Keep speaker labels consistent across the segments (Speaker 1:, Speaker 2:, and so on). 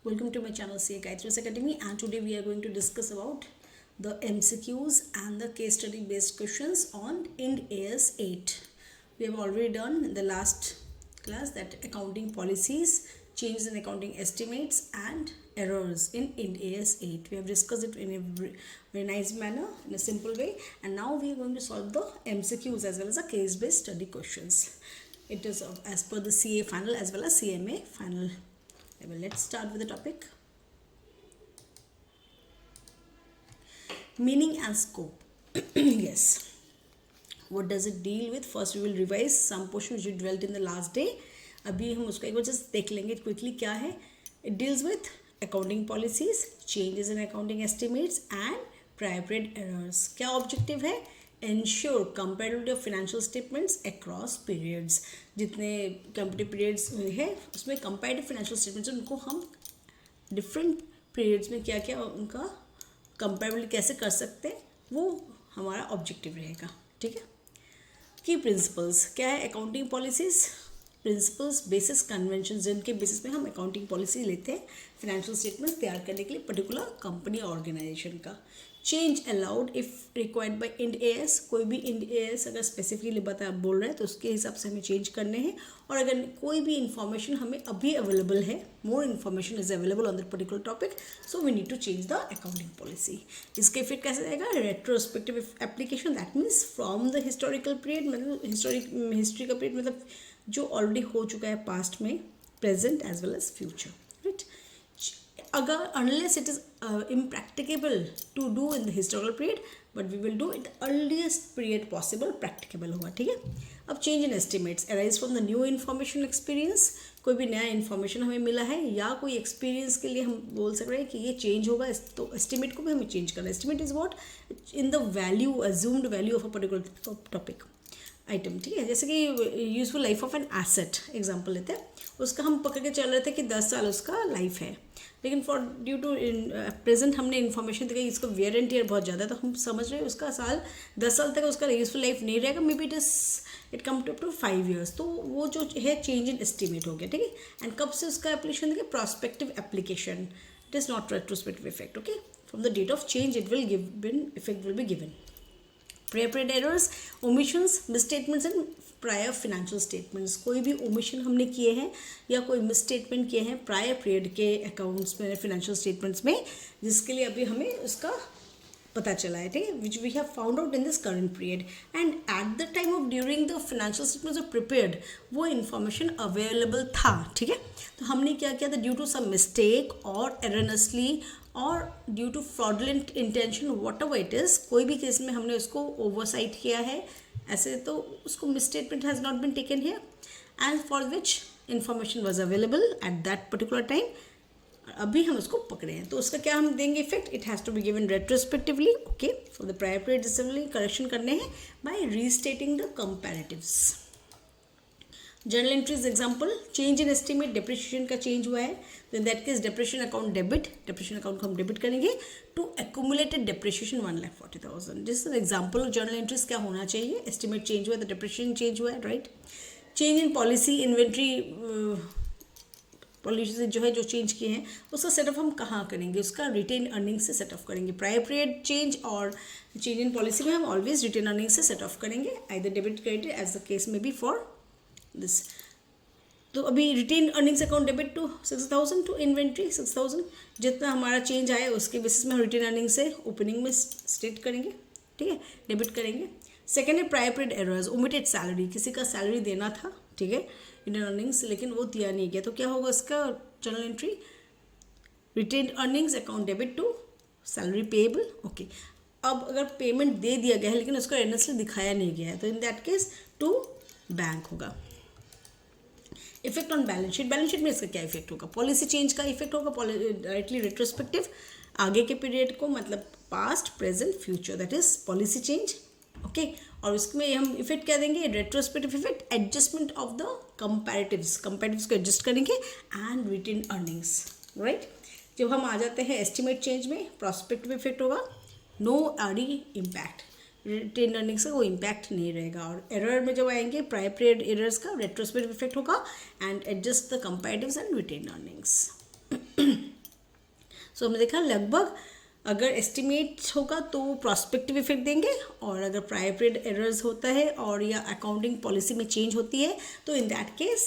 Speaker 1: Welcome to my channel CA Gayatri Academy, and today we are going to discuss about the MCQs and the case study based questions on IND AS 8. We have already done in the last class that accounting policies, changes in accounting estimates and errors in IND AS 8. We have discussed it in a very nice manner, in a simple way, and now we are going to solve the MCQs as well as the case based study questions. It is as per the CA final as well as CMA final. Well, let's start with the topic. Meaning and scope. Yes. What does it deal with? First we will revise some portion which we dwelt in the last day. अभी हम उसको एक बार just देख लेंगे quickly क्या है. It deals with accounting policies, changes in accounting estimates and prior period errors. क्या objective है? Ensure comparability of financial statements across periods. जितने comparative periods है उसमें comparative financial statements उनको हम different periods में क्या क्या उनका comparability कैसे कर सकते हैं वो हमारा objective रहेगा. ठीक है. की प्रिंसिपल्स क्या है? Accounting policies, principles, basis, convention जिनके बेसिस में हम अकाउंटिंग पॉलिसी लेते हैं फाइनेंशियल स्टेटमेंट तैयार करने के लिए पर्टिकुलर कंपनी ऑर्गेनाइजेशन का. Change allowed if required by Ind AS. कोई भी इंड एएस अगर स्पेसिफिकली बोल रहा है तो उसके हिसाब से हमें चेंज करने हैं. और अगर कोई भी इंफॉर्मेशन हमें अभी अवेलेबल है, more information is available on that particular topic, so we need to change the accounting policy. इसके इफेक्ट कैसे रहेगा? Retrospective application, that means from the historical period, मतलब हिस्ट्री का पीरियड मतलब जो ऑलरेडी हो चुका है पास्ट में, present as well as future. Right. अगर unless it is impracticable to do in the historical period, but we will do it the earliest period possible practicable होगा. ठीक है. अब change in estimates arise from the new information experience. कोई भी नया information हमें मिला है या कोई एक्सपीरियंस के लिए हम बोल सक रहे हैं कि ये चेंज होगा, तो एस्टिमेट को भी हमें चेंज करना है. Estimate is what? In the value, assumed value of a particular topic item. ठीक है. जैसे कि useful life of an asset example लेते हैं, उसका हम पकड़ के चल रहे थे कि 10 साल उसका लाइफ है, लेकिन फॉर ड्यू टू प्रेजेंट हमने इन्फॉर्मेशन देखा इसको वेयर एंड टियर बहुत ज़्यादा है, तो हम समझ रहे हैं उसका 10 साल तक उसका यूजफुल लाइफ नहीं रहेगा. Maybe it come to 5 years. तो वो जो है चेंज इन एस्टिमेट हो गया. ठीक है. एंड कब से उसका एप्लीकेशन देखिए, prospective application. It is not retrospective effect. Okay. From the date of change it will given effect will be given. Prior period errors, omissions, misstatements and prior financial statements. कोई भी omission हमने किए हैं या कोई misstatement किए हैं prior period के अकाउंट्स में, फिनेंशियल स्टेटमेंट्स में, जिसके लिए अभी हमें उसका पता चला है. ठीक है. Which we have found out in this current period and at the time of during the financial statements are prepared वो इन्फॉर्मेशन अवेलेबल था. ठीक है. तो हमने क्या किया था? ड्यू टू सम मिस्टेक और एरनसली और due to fraudulent intention, whatever it is, कोई भी केस में हमने उसको ओवरसाइट किया है ऐसे, तो उसको misstatement has not been taken here and for which information was available at that particular time. अभी हम उसको पकड़े हैं तो उसका क्या हम देंगे effect? It has to be given retrospectively. Okay. For the prior period discipline correction करने हैं by restating the comparatives. Journal entries example, change in estimate, depreciation का चेंज हुआ है, तो in that case depreciation account debit, depreciation account को हम debit करेंगे to accumulated depreciation 1,40,000. जिस एग्जाम्पल ऑफ जर्नल एंट्रीज क्या होना चाहिए? एस्टिमेट चेंज हुआ है तो डेप्रिशिएशन चेंज हुआ है. Right. Change in policy, inventory policy जो है जो चेंज किए हैं उसका सेटअप हम कहाँ करेंगे? उसका रिटेन अर्निंग से सेटअप करेंगे. प्रायर पीरियड चेंज और चेंज इन पॉलिसी में हम ऑलवेज रिटेन अर्निंग से सेटअप करेंगे, either debit credit as the case में बी फॉर दिस. तो अभी retain earnings account debit to 6,000 to inventory 6,000. जितना हमारा चेंज आया उसके बेसिस में हम रिटेन अर्निंग से ओपनिंग में स्टेट करेंगे. ठीक है. डेबिट करेंगे. सेकेंड है prior period errors, omitted salary, किसी का सैलरी देना था. ठीक है. रिटेन अर्निंग्स लेकिन वो दिया नहीं गया, तो क्या होगा इसका journal entry? Retain earnings account debit to salary payable. Okay. अब अगर पेमेंट दे दिया गया है लेकिन उसका एर्नेस्टली दिखाया नहीं गया है, तो in that case to bank होगा. Effect on balance sheet, balance sheet में इसका क्या इफेक्ट होगा? पॉलिसी चेंज का इफेक्ट होगा, डायरेक्टली रेट्रोस्पेक्टिव, आगे के पीरियड को मतलब past, present, future, that is policy change. Okay. और उसमें हम इफेक्ट क्या देंगे? Retrospective effect, adjustment of the comparatives, comparatives को एडजस्ट करेंगे एंड रिटेन अर्निंग्स. राइट. जब हम आ जाते हैं एस्टिमेट चेंज में, प्रॉस्पेक्टिव इफेक्ट होगा, नो आरडी इम्पैक्ट, रिटेन अर्निंग्स का कोई इम्पैक्ट नहीं रहेगा. और एरर में जब आएंगे प्रायर पीरियड एरर्स का रेट्रोस्पेक्टिव इफेक्ट होगा and adjust the comparatives and retain earnings. So हमने देखा लगभग अगर एस्टिमेट होगा तो प्रॉस्पेक्टिव इफेक्ट देंगे, और अगर प्रायर पीरियड एरर्स होता है और या अकाउंटिंग पॉलिसी में चेंज होती है तो इन दैट केस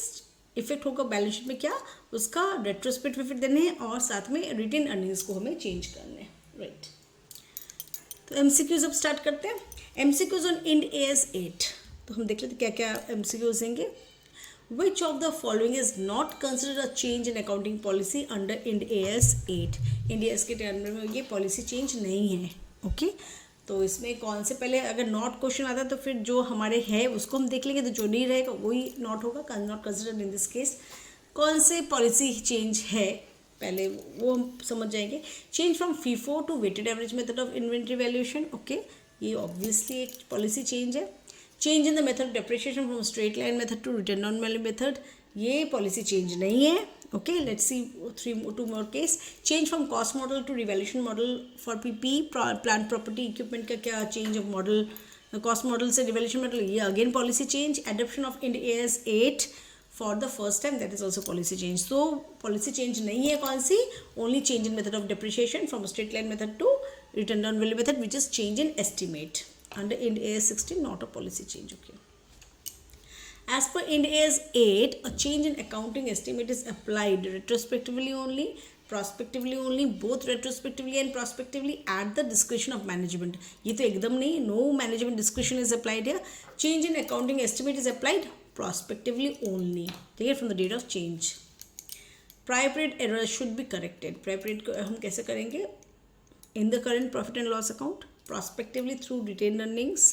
Speaker 1: इफेक्ट होगा बैलेंस शीट में, क्या उसका रेट्रोस्पेक्टिव इफेक्ट देने हैं और साथ में रिटेन अर्निंग्स को हमें चेंज करने हैं, राइट। तो एमसीक्यूज अब स्टार्ट करते हैं। एमसीक्यूज ऑन इंड AS 8, तो हम देख लेते क्या क्या एमसीक्यूज देंगे। Which of the following is not considered a change in accounting policy under Ind AS 8? Ind AS के टर्म में ये पॉलिसी चेंज नहीं है, ओके। तो इसमें कौन से पहले अगर नॉट क्वेश्चन आता है तो फिर जो हमारे है उसको हम देख लेंगे, तो जो नहीं रहेगा वही नॉट होगा, not considered in this case. कौन से पॉलिसी चेंज है पहले वो हम समझ जाएंगे। Change from FIFO to weighted average method of inventory valuation, okay, ये ऑब्वियसली एक पॉलिसी चेंज है। Change in the method depreciation from straight line method to return on value method, ये पॉलिसी चेंज नहीं है, okay. Let's see two more case. Change from cost model to revaluation model for PP, plant property equipment का क्या change of model, cost model से revaluation model, ये again policy change. Adoption of Ind AS 8 for the first time, that is also policy change. तो policy change नहीं है कौन सी, only change in method of depreciation from straight line method to return on value method, which is change in estimate under Ind AS 16, not a policy change, okay. As per Ind AS 8, a change in accounting estimate is applied retrospectively only, prospectively only, both retrospectively and prospectively at the discretion of management. ये तो एकदम नहीं, no management discretion is applied here. Change in accounting estimate is applied prospectively only, ठीक है, from the date of change. Prior period errors should be corrected. Prior period को हम कैसे करेंगे? In the current profit and loss account, prospectively through retained earnings,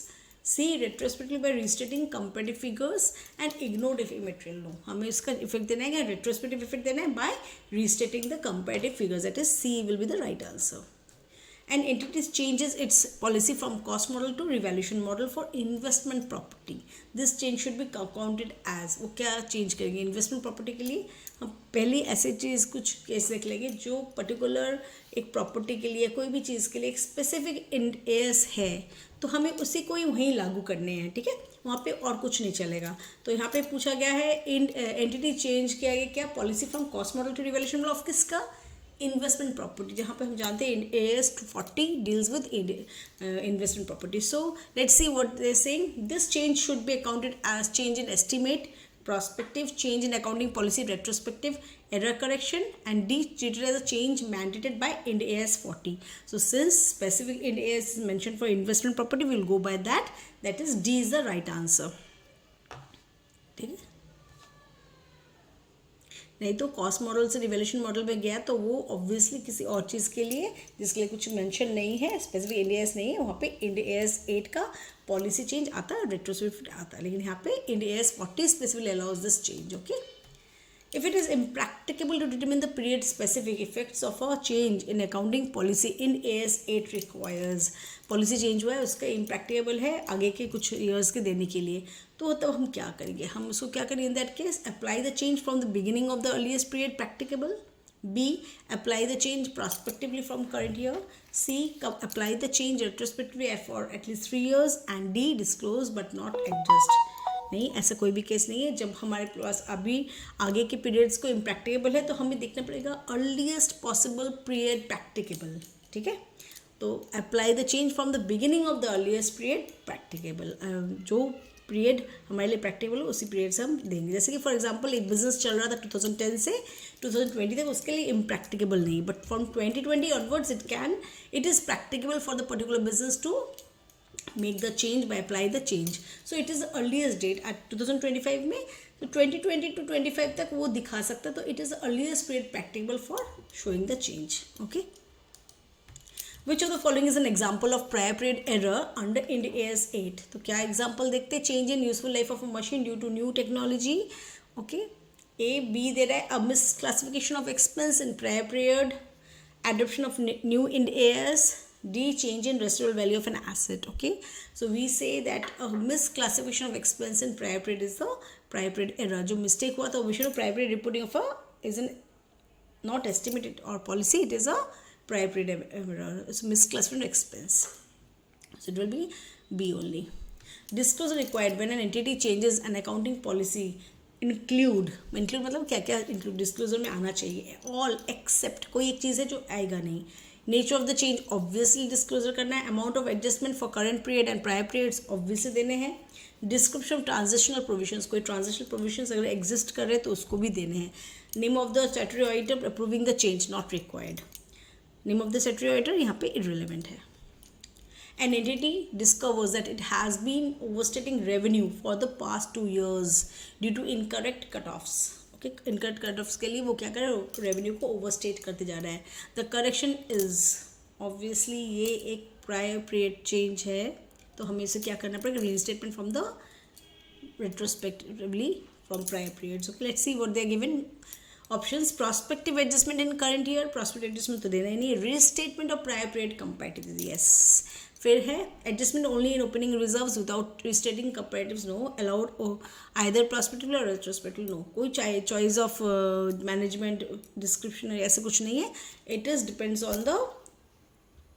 Speaker 1: C retrospectively by restating comparative figures, and ignored if immaterial no, हमें इसका effect देना है क्या, retrospective effect देना है by restating the comparative figures, that is C will be the right answer. An entity changes its policy from cost model to revaluation model for investment property. This change should be counted as, वो क्या change करेंगे investment property के लिए, हम पहले ऐसे चीज़ कुछ case देख लेंगे जो पर्टिकुलर एक प्रॉपर्टी के लिए कोई भी चीज़ के लिए एक स्पेसिफिक इंड AS है तो हमें उसी को ही वहीं लागू करने हैं, ठीक है, वहाँ पे और कुछ नहीं चलेगा। तो यहाँ पे पूछा गया है एंटिटी चेंज किया गया क्या, policy from cost model to revaluation model of किसका, इन्वेस्टमेंट प्रॉपर्टी, जहाँ पे हम जानते हैं AS 40 deals with investment property. So let's see what they are saying. This change should be accounted as change in estimate, prospective, change in accounting policy, retrospective, error correction, and D treated as a change mandated by Ind AS 40. So since specific Ind AS is mentioned for investment property, we will go by that. That is D is the right answer. ठीक है, नहीं तो cost model से revaluation model में गया तो वो obviously किसी और चीज़ के लिए जिसके लिए कुछ मेंशन नहीं है, स्पेसिफिक इंड AS नहीं है, वहाँ पे इंड AS 8 का पॉलिसी चेंज आता है, रेट्रोस्पेक्टिव आता है, लेकिन यहाँ पे Ind AS 40 specifically allows this change, okay. If it is impracticable to determine the period specific effects of a change in accounting policy, Ind AS 8 requires, policy change हुआ है उसका इम्प्रैक्टिकेबल है आगे के कुछ ईयर्स के देने के लिए, तो तब हम क्या करेंगे, हम उसको क्या करेंगे इन that case, apply the change from the beginning of the earliest period practicable, B apply the change prospectively from current year, C apply the change retrospectively for at least 3 years, and D disclose but not adjust. नहीं, ऐसा कोई भी case नहीं है। जब हमारे पास अभी आगे के पीरियड्स को इम्प्रैक्टिकेबल है तो हमें देखना पड़ेगा अर्लीस्ट पॉसिबल पीरियड प्रैक्टिकेबल, ठीक है। तो apply the change from the beginning of the earliest period practicable, जो पीरियड हमारे लिए प्रैक्टिकल हो उसी पीरियड से हम देंगे। जैसे कि फॉर एग्जांपल एक बिजनेस चल रहा था 2010 से 2020 तक, उसके लिए इम्प्रैक्टिकेबल नहीं, but from 2020 onwards it is practicable for the particular business to make the change by apply the change. So it is the earliest date at 2025 में, तो 2020 to 25 तक वो दिखा सकता है, तो it is the earliest period practicable for showing the change, okay. Which of the following is an example of prior period error under Ind AS 8? तो क्या example देखते हैं, change in useful life of a machine due to new technology, okay. A B दे रहा है a misclassification of expense in prior period, adoption of new Ind AS, D change in residual value of an asset, okay. So we say that a misclassification of expense in prior period is the prior period error. जो mistake हुआ था omission of prior period reporting of a is an not estimated or policy, it is a prior period error. It's misclassification of expense. So it will be B only. Disclosure required when an entity changes an accounting policy include मतलब क्या क्या include disclosure में आना चाहिए, all except कोई एक चीज़ है जो आएगा नहीं, nature of the change obviously disclosure करना है, amount of adjustment for current period and prior periods obviously देने हैं, डिस्क्रिप्शन ऑफ ट्रांजिशनल प्रोविजंस, कोई ट्रांजिशनल प्रोविजंस अगर एग्जिस्ट कर रहे हैं तो उसको भी देने हैं, name of the statutory auditor approving the change not required, name of the statutory auditor यहाँ पे इररिलेवेंट है. An entity discovers that it has been overstating revenue for the past 2 years due to incorrect cutoffs. Okay, incorrect cutoffs के लिए वो क्या कर रहा है, रेवेन्यू को ओवरस्टेट करते जा रहा है. द करेक्शन इज ऑब्वियसली ये एक प्रायर पीरियड चेंज है, तो हमें इसे क्या करना पड़ेगा, reinstatement from the retrospectively from prior periods. Okay, let's see what they are given. Options: prospective adjustment in current year, prospective adjustment तो देना ही नहीं, restatement of prior period comparatives, yes. फिर है adjustment only in opening reserves without restating comparatives, no. allowed either prospectively or retrospectively, no. कोई choice of management description ऐसे कुछ नहीं है, it is depends on the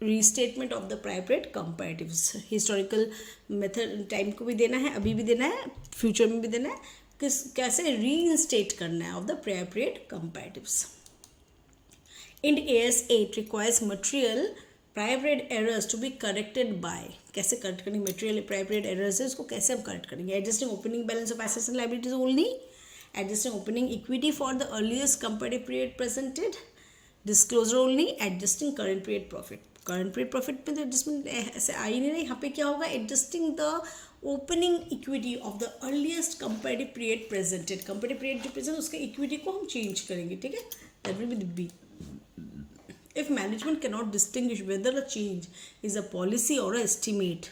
Speaker 1: restatement of the prior period comparatives. Historical method time को भी देना है, अभी भी देना है, फ्यूचर में भी देना है, कैसे रीइंस्टेट करना है of the prior period comparatives. Ind AS 8 requires material prior period errors to be corrected by, कैसे करेक्ट करेंगे मटेरियल प्रायर पीरियड एरर्स है उसको कैसे हम करेक्ट करेंगे. Adjusting opening balance of assets and liabilities only, adjusting opening equity for the earliest comparative period presented, disclosure only, adjusting current period profit. Current period profit में तो adjustment ऐसे आ ही नहीं रहा, यहाँ पे क्या होगा, adjusting the opening equity of the earliest comparative period presented, comparative period जो प्रेजेंट उसके इक्विटी को हम चेंज करेंगे, ठीक है, that will be the B. If management can not distinguish whether a change is a policy और estimate,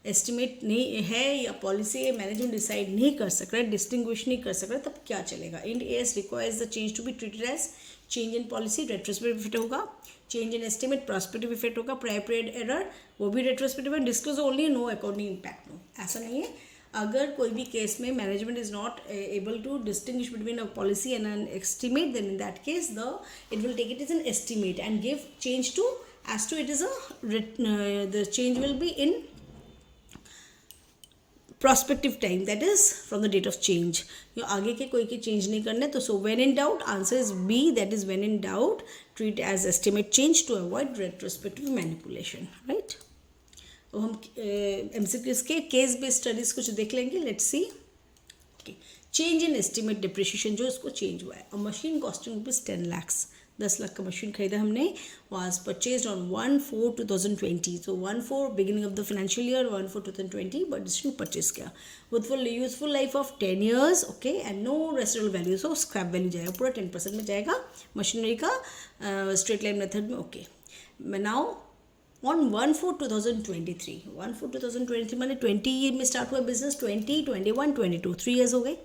Speaker 1: estimate नहीं है या पॉलिसी है, मैनेजमेंट डिसाइड नहीं कर सक रहा है, डिस्टिंग्विश नहीं कर सक रहा है, तब क्या चलेगा. Ind AS requires the change to be treated as change in policy, retrospective effect होगा, change in estimate prospective effect होगा, प्रायर पीरियड एरर वो भी रेट्रोस्पेक्टिव है, disclose only, no according impact, no. ऐसा नहीं है, अगर कोई भी केस में management is not able to distinguish between a policy and an estimate, then in that case it will take it is an estimate and give change to as to it is the change will be in prospective time, that is from the date of change. यो आगे के कोई के change नहीं करने, तो so when in doubt answer is B, that is when in doubt treat as estimate change to avoid retrospective manipulation, right. तो हम MCQs के केस बेस्ड स्टडीज कुछ देख लेंगे, let's see. Okay, change in estimate depreciation जो इसको change हुआ है, और machine costing rupees 10 lakh, 10 lakh का मशीन खरीदा हमने, वाज परचेज ऑन 1/4/2020, तो 1/4 beginning of the financial year, 1/4/2020 but इसने परचेज किया with full useful life of 10 years, okay, and no residual value, so scrap value जाएगा पूरा 10% में जाएगा मशीनरी का स्ट्रेट लाइन मेथड में. ओके, नाउ ऑन 1/4/2023, 1/4/2023 मैंने 20 में स्टार्ट हुआ बिजनेस, 20, 21, 22 3 years हो गए.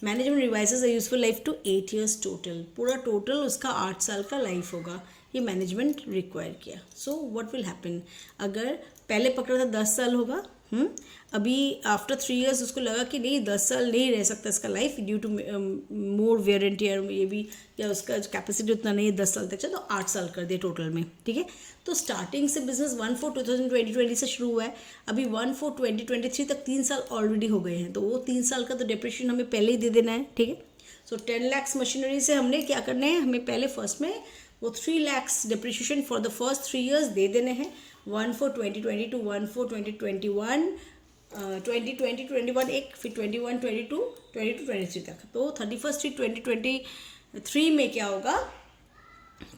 Speaker 1: Management revises a useful life to 8 years total, पूरा टोटल उसका 8 साल का लाइफ होगा, ये मैनेजमेंट रिक्वायर किया. सो व्हाट विल हैपन, अगर पहले पकड़ा था 10 साल होगा, अभी आफ्टर 3 years उसको लगा कि नहीं 10 साल नहीं रह सकता इसका life due to more wear and tear, ये भी या उसका कैपेसिटी उतना नहीं है 10 साल तक, चलो तो 8 साल कर दिए टोटल में, ठीक है. तो स्टार्टिंग से बिजनेस 1/4/2020 से शुरू हुआ है, अभी 1/4/2023 तक 3 साल ऑलरेडी हो गए हैं, तो वो 3 साल का तो डिप्रेशन हमें पहले ही दे देना है, ठीक है. सो 10 lakhs मशीनरी से हमने क्या करना है, हमें पहले फर्स्ट में वो 3 lakhs depreciation for the first 3 years दे देने हैं, 1/4/2020 टू 1/4/2021, 2020-21 एक, फिर 21-22 तक. तो 31/3/2023 में क्या होगा,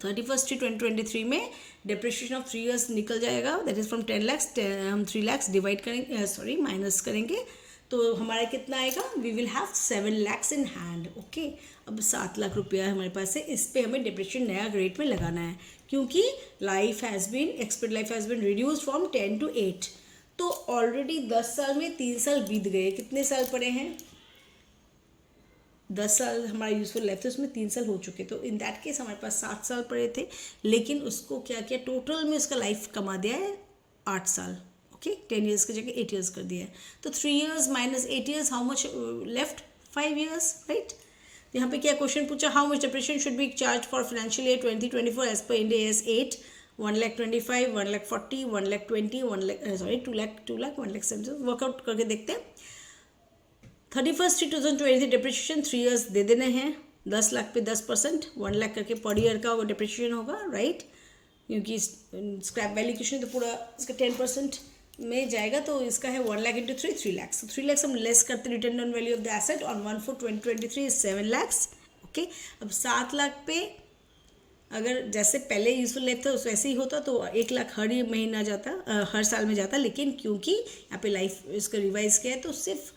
Speaker 1: 31/3/2023 में डिप्रिशिएशन ऑफ 3 years निकल जाएगा, दैट इज फ्रॉम 10 lakhs, हम 3 lakhs डिवाइड करेंगे, सॉरी माइनस करेंगे, तो हमारा कितना आएगा, we will have 7 lakhs in hand. Okay, अब 7 लाख रुपया हमारे पास है, इस पर हमें डिप्रिशिएशन नया रेट में लगाना है, क्योंकि life has been expected life has been reduced from 10 to 8. तो ऑलरेडी 10 साल में 3 साल बीत गए, कितने साल पड़े हैं, 10 साल हमारा यूजफुल लाइफ था, उसमें 3 साल हो चुके, तो इन दैट केस हमारे पास 7 साल पड़े थे, लेकिन उसको क्या किया, टोटल में उसका लाइफ कमा दिया है 8 साल. ओके, 10 years की जगह 8 years कर दिया है, तो 3 years minus 8 years, how much left, 5 years, right. यहाँ पे क्या क्वेश्चन पूछा, how much depreciation should be charge for financial year 2024 as per India AS 8, 1,25,000, 1,40,000, 1,20,000, 2 lakh 1,70,000, work out करके देखते हैं. 31/3/2023 डिप्रिशिएशन 3 ईयर्स दे देने हैं. 10 लाख पे 10%, 1 लाख करके पर ईयर का वो डिप्रिशिएशन होगा, राइट. क्योंकि स्क्रैप वैल्यूएशन तो पूरा इसका 10% में जाएगा, तो इसका है 1 लाख इंटू 3 lakhs. तो 3 lakhs हम लेस करते return on value of the asset on 1/4/2023 is 7 lakhs. Okay, अब 7 लाख पे अगर जैसे पहले यूजफुल लाइफ था उस वैसे ही होता तो 1 लाख हर महीना जाता, हर साल में जाता. लेकिन क्योंकि यहाँ पे लाइफ इसका रिवाइज किया है तो सिर्फ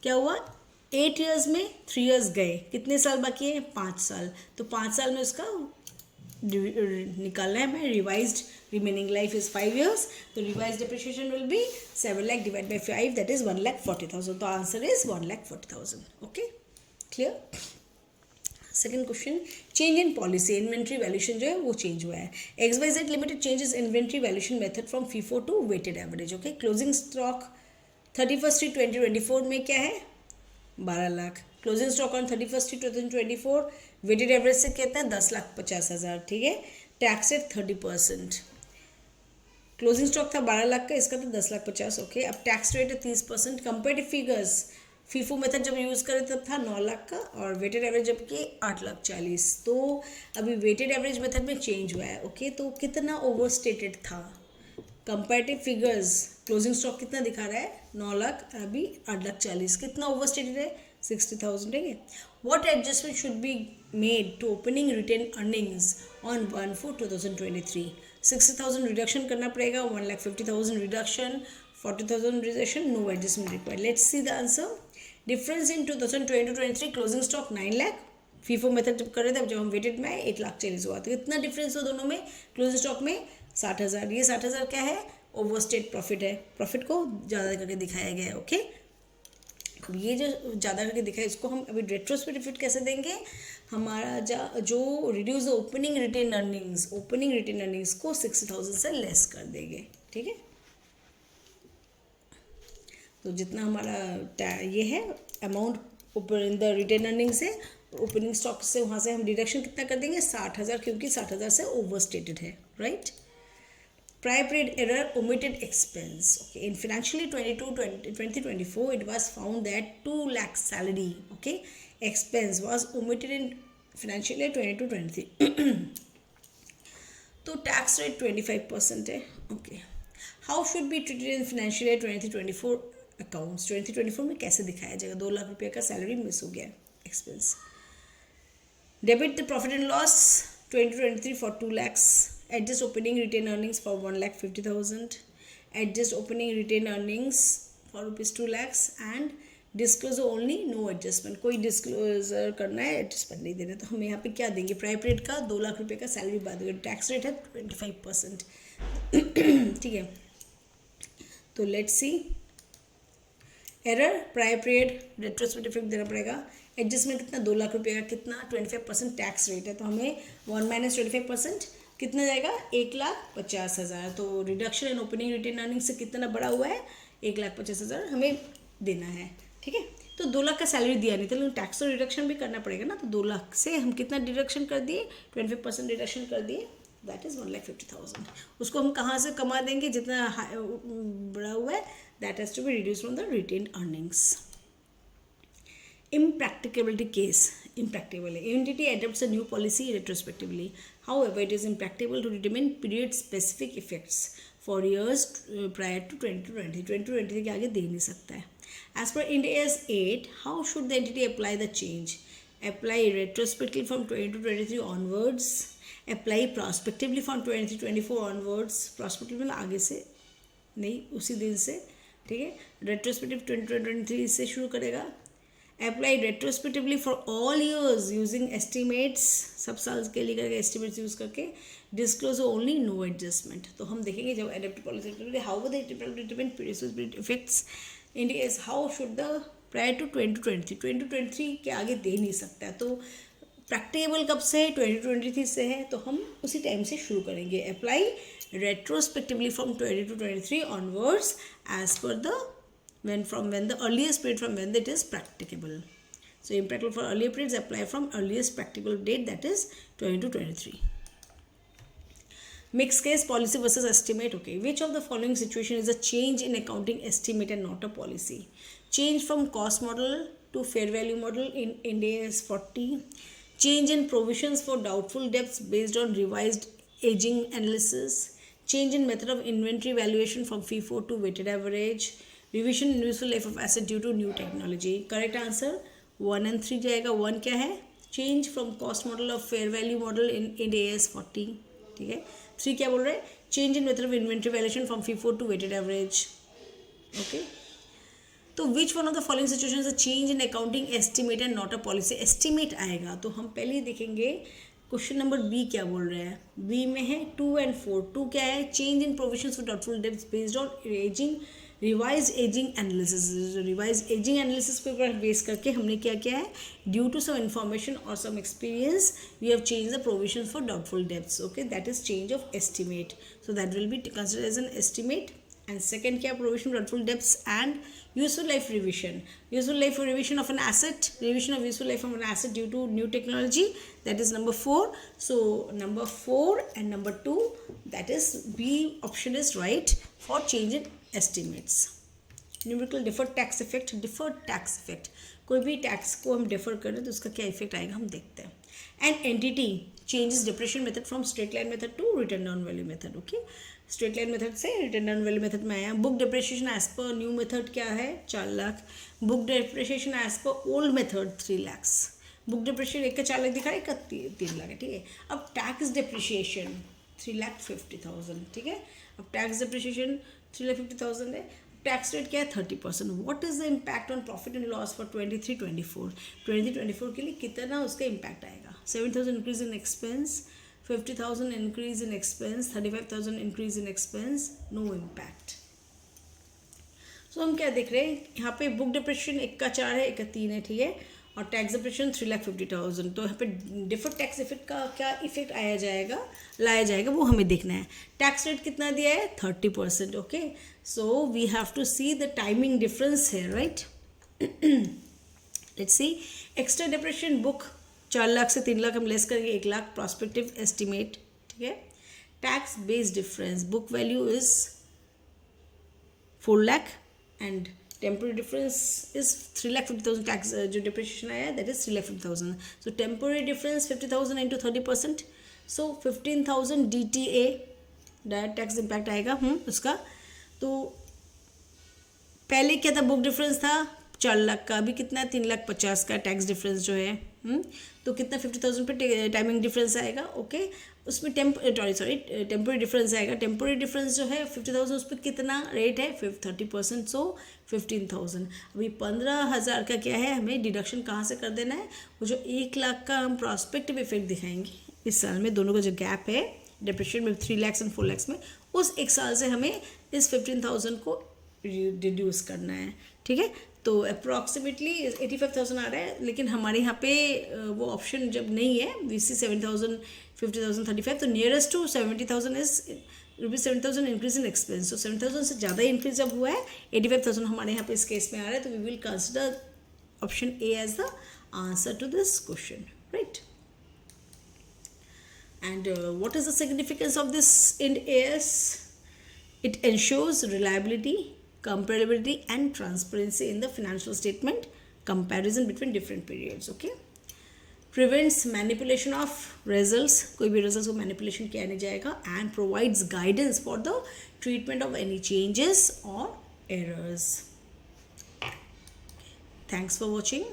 Speaker 1: क्या हुआ, 8 ईयर्स में 3 ईयर्स गए. कितने साल बाकी है, 5 साल. तो 5 साल में उसका निकालना है हमें. Revised remaining life is 5 years. तो revise depreciation will be 7 lakh divide by 5, that is 1,40,000. तो answer is 1,40,000. Okay, clear. Second question, change in policy. Inventory valuation जो है वो चेंज हुआ है. XYZ limited changes inventory valuation method from FIFO to weighted average. Okay, closing stock 31/3/2024 में क्या है, 12 lakh. Closing stock on 31/3/2024 weighted average से कहता है 10,50,000. ठीक है, टैक्स रेट 30%. क्लोजिंग स्टॉक था 12 लाख का, इसका था 10,50,000. ओके, अब टैक्स रेट है 30%. कंपेरेटिव फिगर्स फीफो मेथड जब यूज़ करें तब था 9 लाख का, और वेटेड एवरेज जब कि 8,40,000. तो अभी वेटेड एवरेज मेथड में चेंज हुआ है. ओके, तो कितना ओवरस्टेटेड था. कंपेरेटिव फिगर्स क्लोजिंग स्टॉक कितना दिखा रहा है, 9 लाख, अभी 8,40,000. कितना ओवरस्टेटेड है, 60,000. ठीक है. What adjustment should be made to opening retain earnings on 1/4/2023. 60,000 reduction करना पड़ेगा, 1,50,000 reduction, 40,000 reduction, no adjustment required. Let's see the answer. Difference in 2022-23 closing stock 9 lakh. FIFO method जब कर रहे थे, जब हम वेटेड में 1,40,000 हुआ. तो इतना डिफरेंस हो दोनों में. क्लोजिंग स्टॉक में 60,000. ये 60,000 क्या है, ओवरस्टेट प्रॉफिट है. प्रॉफिट को ज़्यादा करके दिखाया गया है. ओके, अब ये जो ज़्यादा करके दिखा है इसको हम अभी रेट्रोस्पेक्टिव कैसे देंगे. हमारा जो रिड्यूस ओपनिंग रिटेन अर्निंग्स को 60,000 से लेस कर देंगे. ठीक है, तो जितना हमारा ये है अमाउंट ऊपर इन द रिटेन अर्निंग से, ओपनिंग स्टॉक से, वहाँ से हम डिडक्शन कितना कर देंगे, 60,000, क्योंकि 60,000 से ओवरस्टेटेड है, right. Prior period error, omitted expense. Okay, in financial 2024 it was found that 2 lakh salary, okay, expense was omitted in financial 2022-23. तो टैक्स रेट 25% है. Okay, how should be treated in financial 2023-24 accounts. 2024 में कैसे दिखाया जाएगा, 2 लाख रुपये का salary miss हो गया, expense. Debit the profit and loss 2023 for 2 lakhs. Adjust opening retain earnings for 1,50,000. Adjust opening retain earnings for ₹2 lakhs and disclose only, no adjustment. कोई disclosure करना है, एडजस्टमेंट नहीं देना. तो हम यहाँ पे क्या देंगे, प्रायर पीरियड का 2 लाख रुपये का सैलरी बाद देंगे. टैक्स रेट है 25%. ठीक है, तो let's see. Error, prior period, retrospective effect देना पड़ेगा. एडजस्टमेंट कितना, 2 लाख रुपये का, कितना 25% टैक्स रेट है. तो हमें 1 - 25% कितना जाएगा, 1,50,000. तो reduction in opening retain earning से कितना बड़ा हुआ है, 1,50,000 हमें देना है. ठीक है, तो 2 लाख का सैलरी दिया नहीं था, लेकिन टैक्स तो रिडक्शन भी करना पड़ेगा ना. तो 2 लाख से हम कितना डिडक्शन कर दिए, 25% डिडक्शन कर दिए, दैट इज़ 1,50,000. उसको हम कहाँ से कमा देंगे, जितना बड़ा हुआ है, that has to be reduce from the retain earnings. Impracticability case. Impracticable. Entity adopts a new policy retrospectively. However, it is impracticable to determine period-specific effects for years prior to 2020. 2020 के आगे दे नहीं सकता है. As per Ind AS 8, how should the entity apply the change? Apply retrospectively from 2023 onwards. Apply prospectively from 23-24 onwards. Prospectively मतलब आगे से नहीं, उसी दिन से. ठीक है, retrospective 2023 से शुरू करेगा. Apply retrospectively for all years using estimates. सब साल के लिए करेगा एस्टिमेट्स यूज करके. Disclose only, no adjustment. तो हम देखेंगे जब adaptive policy how the depend period effects indicates how should the prior to 2023 के आगे दे नहीं सकता. तो प्रैक्टिकेबल कब से है, 2023 से है, तो हम उसी टाइम से शुरू करेंगे. Apply retrospectively from 2023 onwards as per the when the earliest period from when it is practicable. So impracticable for earlier periods, apply from earliest practicable date, that is 2023. Mixed case, policy versus estimate. Okay, which of the following situation is a change in accounting estimate and not a policy? change from cost model to fair value model in Ind AS 40, change in provisions for doubtful debts based on revised aging analysis, change in method of inventory valuation from FIFO to weighted average, revision in useful life of asset due to new technology. Correct answer 1 and 3 जाएगा. 1 क्या है? Change from cost model of fair value model in Ind AS 40. ठीक है. 3 क्या बोल रहे हैं? Change in method of inventory valuation from FIFO to weighted average. Okay. तो which one of the following situation a change in accounting estimate and not a policy. Estimate आएगा तो हम पहले ही देखेंगे क्वेश्चन नंबर बी क्या बोल रहे हैं. बी में है 2 and 4. 2 क्या है? Change in provisions for doubtful debts based on ageing revise ageing analysis. Revise ageing analysis पे बेस करके हमने क्या किया है? ड्यू टू सम इन्फॉर्मेशन और some experience we have change the provisions for doubtful debts. Okay, that is change of estimate. So that will be considered as an estimate. And second क्या? Provision for doubtful debts and useful life revision. Useful life revision of an asset, revision of useful life of an asset due to new technology, that is number 4. So number 4 and number 2, that is B option is right for change in estimates. Numerical deferred tax effect. Deferred tax effect, कोई भी tax को हम differ करें तो उसका क्या effect आएगा हम देखते हैं. And entity changes depreciation method from straight line method to return down value method. Okay, straight line method से रिटर्न डाउन वैल्यू मेथड में आया. Book depreciation as per new method क्या है? 4 lakh. Book depreciation as per old method 3 lakh. Book depreciation एक का 4 लाख दिखा, एक का 3 लाख है. ठीक है. अब टैक्स डिप्रिशिएशन 3,50,000. ठीक है. अब टैक्स डिप्रिशिएशन 3,50,000 है. टैक्स रेट क्या है? 30%. What is the impact on profit and loss for 23-24? 23-24 के लिए कितना उसका इम्पैक्ट आएगा? 7,000 increase in expense, 50,000 increase in expense, 35,000 increase in expense, no impact. So हम क्या देख रहे हैं यहाँ पे? बुक डिप्रेशन एक का 4 है, एक का 3 है. ठीक है. और टैक्स डिप्रेशन 3,50,000. तो यहाँ पे डिफर्ड टैक्स इफेक्ट का क्या इफेक्ट लाया जाएगा वो हमें देखना है. टैक्स रेट कितना दिया है? 30%. Okay. So we have to see the timing difference है, right. Let's see. Extra depreciation book 4 lakh से 3 लाख हम लेस करेंगे 1 लाख. Prospective estimate. ठीक है. Tax based difference book value is 4 lakh and temporary difference is 3,50,000. Tax जो डिप्रिशिएशन आया है that is 3,50,000. So temporary difference 50,000 into 30%. So 15,000 DTA direct tax impact आएगा उसका. तो पहले क्या था? बुक डिफरेंस था 4 लाख का. अभी कितना है? 3,50,000 का टैक्स डिफरेंस जो है. तो कितना? 50,000 पे टाइमिंग डिफरेंस आएगा. ओके. उसमें टेम्पोरी डिफरेंस आएगा. टेम्पोरी डिफरेंस जो है 50,000 उस पर कितना रेट है? 30%. सो 15,000. अभी 15,000 का क्या है? हमें डिडक्शन कहाँ से कर देना है? वो जो 1 लाख का हम प्रॉस्पेक्टिव इफेक्ट दिखाएंगे इस साल में, दोनों का जो गैप है डिप्रेशन में 3 लाख एंड 4 लाख में, उस एक साल से हमें इस 15,000 को रिड्यूस करना है. ठीक है. तो अप्रॉक्सीमेटली 85,000 आ रहा है. लेकिन हमारे यहाँ पे वो ऑप्शन जब नहीं है, वी सी 7,000, 50,000, 35, तो nearest to 70,000 is ₹7,000 increase in expense. तो 7,000 से ज़्यादा इंक्रीज जब हुआ है 85,000 हमारे यहाँ पे इस केस में आ रहा है. तो we will consider option A as the answer to this question, right. And what is the significance of this Ind AS? It ensures reliability, comparability and transparency in the financial statement comparison between different periods. Okay. Prevents manipulation of results, कोई भी results को manipulation किया नहीं जाएगा. And provides guidance for the treatment of any changes or errors. Thanks for watching.